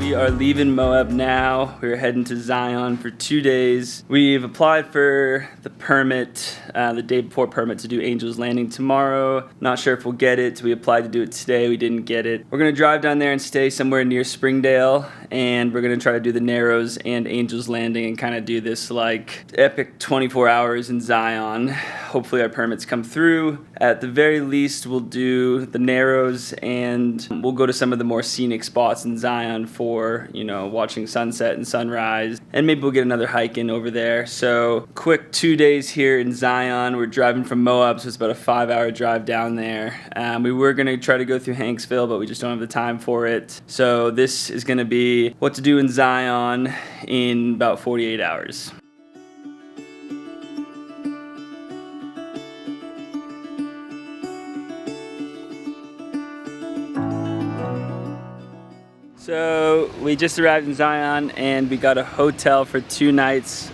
We are leaving Moab now. We're heading to Zion for 2 days. We've applied for the permit, the day before permit to do Angel's Landing tomorrow. Not sure if we'll get it. We applied to do it today. We didn't get it. We're going to drive down there and stay somewhere near Springdale, and we're going to try to do the Narrows and Angel's Landing and kind of do this like epic 24 hours in Zion. Hopefully our permits come through. At the very least, we'll do the Narrows and we'll go to some of the more scenic spots in Zion for, you know, watching sunset and sunrise, and maybe we'll get another hike in over there. So quick 2 days here in Zion. We're driving from Moab, so it's about a 5-hour drive down there. We were going to try to go through Hanksville, but we just don't have the time for it. So this is going to be what to do in Zion in about 48 hours. So we just arrived in Zion and we got a hotel for 2 nights.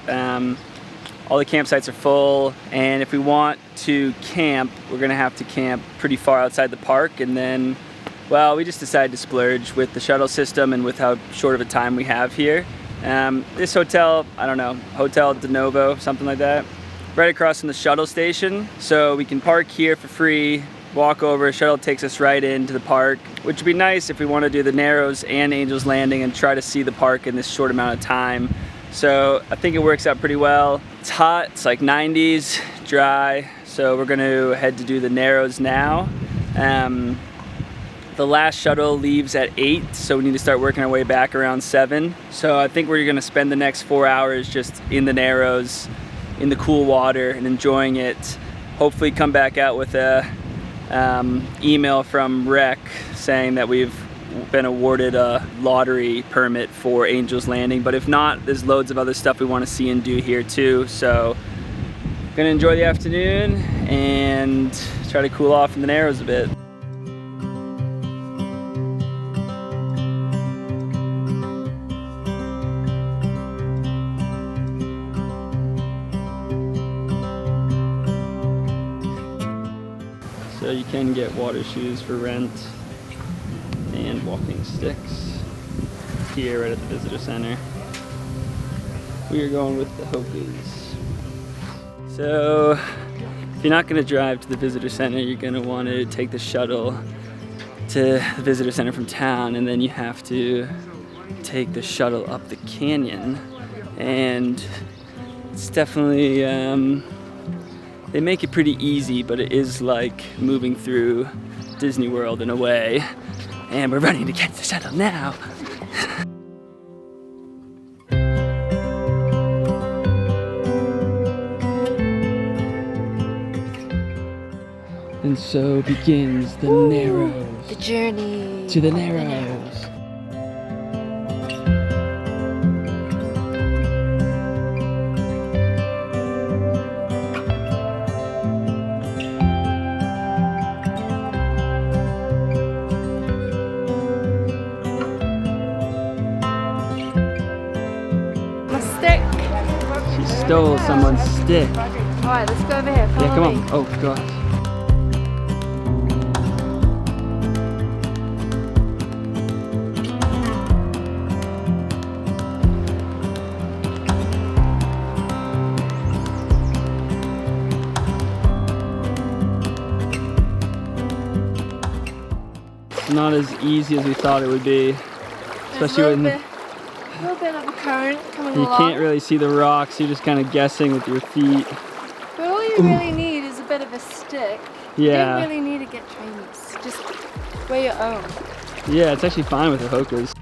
All the campsites are full, and if we want to camp, we're gonna have to camp pretty far outside the park, and then, well, we just decided to splurge with the shuttle system and with how short of a time we have here. This hotel, I don't know, Hotel De Novo, something like that, right across from the shuttle station, so we can park here for free, walk over, shuttle takes us right into the park, which would be nice if we want to do the Narrows and Angel's Landing and try to see the park in this short amount of time. So I think it works out pretty well. It's hot, it's like 90s, dry, so we're going to head to do the Narrows now. The last shuttle leaves at 8, so we need to start working our way back around 7. So I think we're going to spend the next 4 hours just in the Narrows, in the cool water, and enjoying it. Hopefully come back out with a email from Rec saying that we've been awarded a lottery permit for Angel's Landing, but if not, there's loads of other stuff we want to see and do here too. So gonna enjoy the afternoon and try to cool off in the Narrows a bit. So you can get water shoes for rent and walking sticks here right at the visitor center. We are going with the Hokas. So if you're not going to drive to the visitor center, you're going to want to take the shuttle to the visitor center from town, and then you have to take the shuttle up the canyon. And it's definitely they make it pretty easy, but it is like moving through Disney World in a way. And we're running to get the shuttle now. And so begins the Narrows. The journey to the Narrows. Stole someone's stick. Alright, let's go over here. Follow Yeah, come me. on. Oh, God. It's not as easy as we thought it would be. Especially when a little bit of a current coming you along. can't really see the rocks, you're just kind of guessing with your feet. But all you really need is a bit of a stick. Yeah. You don't really need to get trainers. Just wear your own. Yeah, it's actually fine with the Hokas.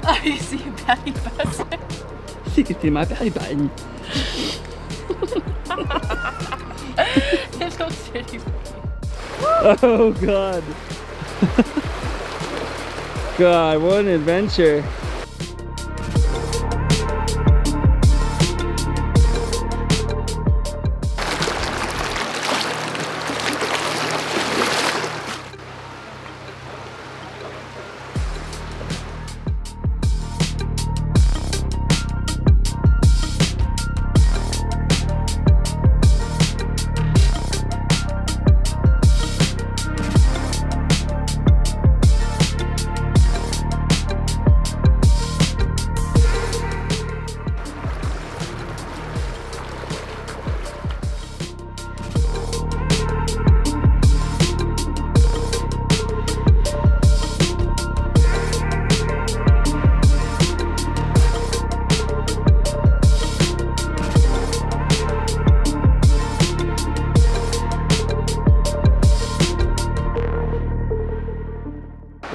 Oh, you see your belly button? You can see my belly button. It looks really funny. Oh, God. God, what an adventure.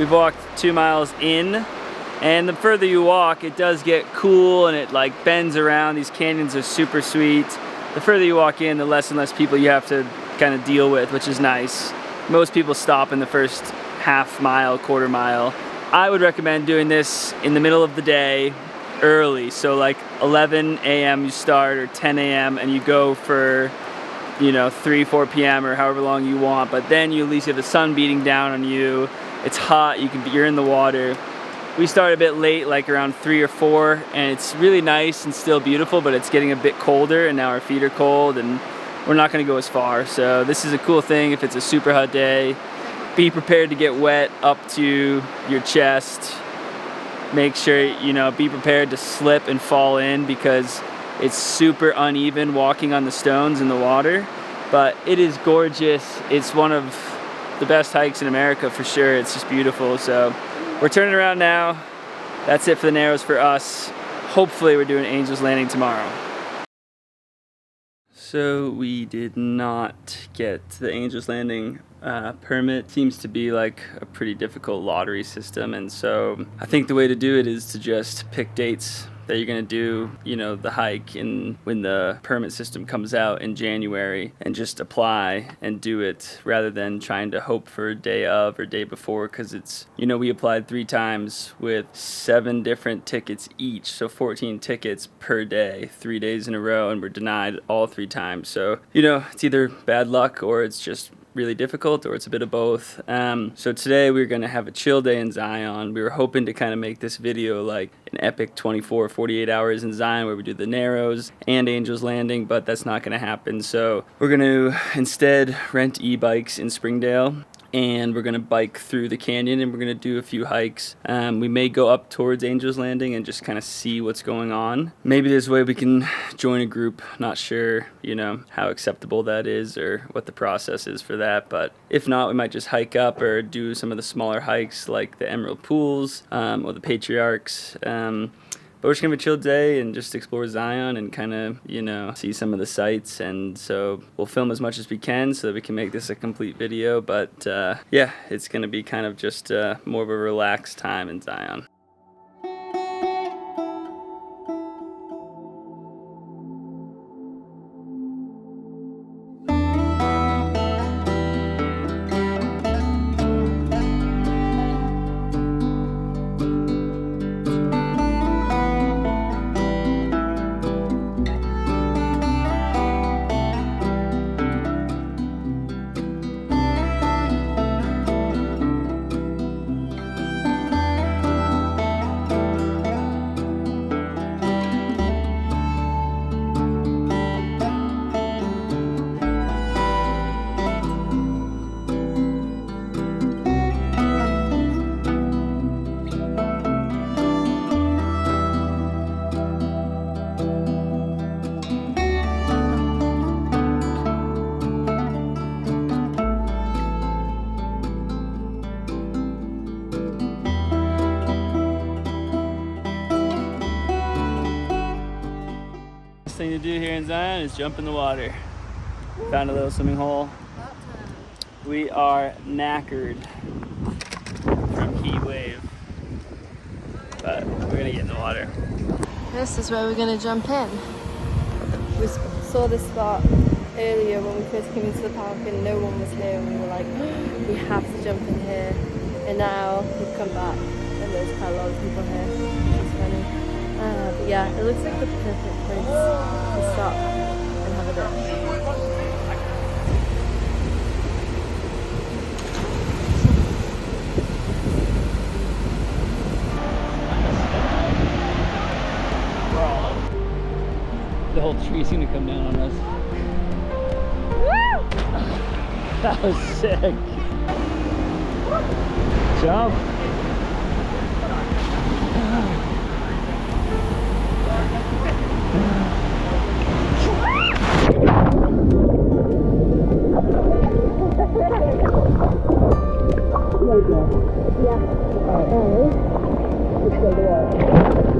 We've walked 2 miles in, and the further you walk, it does get cool and it like bends around. These canyons are super sweet. The further you walk in, the less and less people you have to kind of deal with, which is nice. Most people stop in the first half mile, quarter mile. I would recommend doing this in the middle of the day, early. So like 11 a.m. you start, or 10 a.m. and you go for, you know, 3, 4 p.m. or however long you want. But then you at least have the sun beating down on you. It's hot. You're in the water. We started a bit late, like around 3 or 4, and it's really nice and still beautiful, but it's getting a bit colder, and now our feet are cold, and we're not going to go as far. So this is a cool thing if it's a super hot day. Be prepared to get wet up to your chest. Make sure, you know, be prepared to slip and fall in, because it's super uneven walking on the stones in the water. But it is gorgeous. It's one of the best hikes in America for sure. It's just beautiful. So we're turning around now. That's it for the Narrows for us. Hopefully we're doing Angel's Landing tomorrow. So we did not get the Angel's Landing permit. Seems to be like a pretty difficult lottery system, and so I think the way to do it is to just pick dates that you're gonna do, you know, the hike when the permit system comes out in January, and just apply and do it rather than trying to hope for a day of or day before, because it's, you know, we applied 3 times with 7 different tickets each, so 14 tickets per day, 3 days in a row, and we're denied all 3 times. So, you know, it's either bad luck or it's just really difficult, or it's a bit of both. So today we're gonna have a chill day in Zion. We were hoping to kind of make this video like an epic 24, 48 hours in Zion where we do the Narrows and Angel's Landing, but that's not gonna happen. So we're gonna instead rent e-bikes in Springdale, and we're gonna bike through the canyon, and we're gonna do a few hikes. We may go up towards Angel's Landing and just kind of see what's going on. Maybe there's a way we can join a group. Not sure, you know, how acceptable that is or what the process is for that. But if not, we might just hike up or do some of the smaller hikes like the Emerald Pools or the Patriarchs. But we're just gonna have a chill day and just explore Zion and kind of, you know, see some of the sights. And so we'll film as much as we can so that we can make this a complete video. But yeah, it's gonna be kind of just more of a relaxed time in Zion. Thing to do here in Zion is jump in the water. Found a little swimming hole. We are knackered from heat wave, but we're gonna get in the water. This is where we're going to jump in. We saw this spot earlier when we first came into the park and no one was here, and we were like, we have to jump in here. And now we've come back and there's quite a lot of people here, which is funny. But yeah, it looks like the perfect place to stop and have a dip. The whole tree's gonna come down on us. Woo! That was sick. Jump. Yeah. Let's go to work.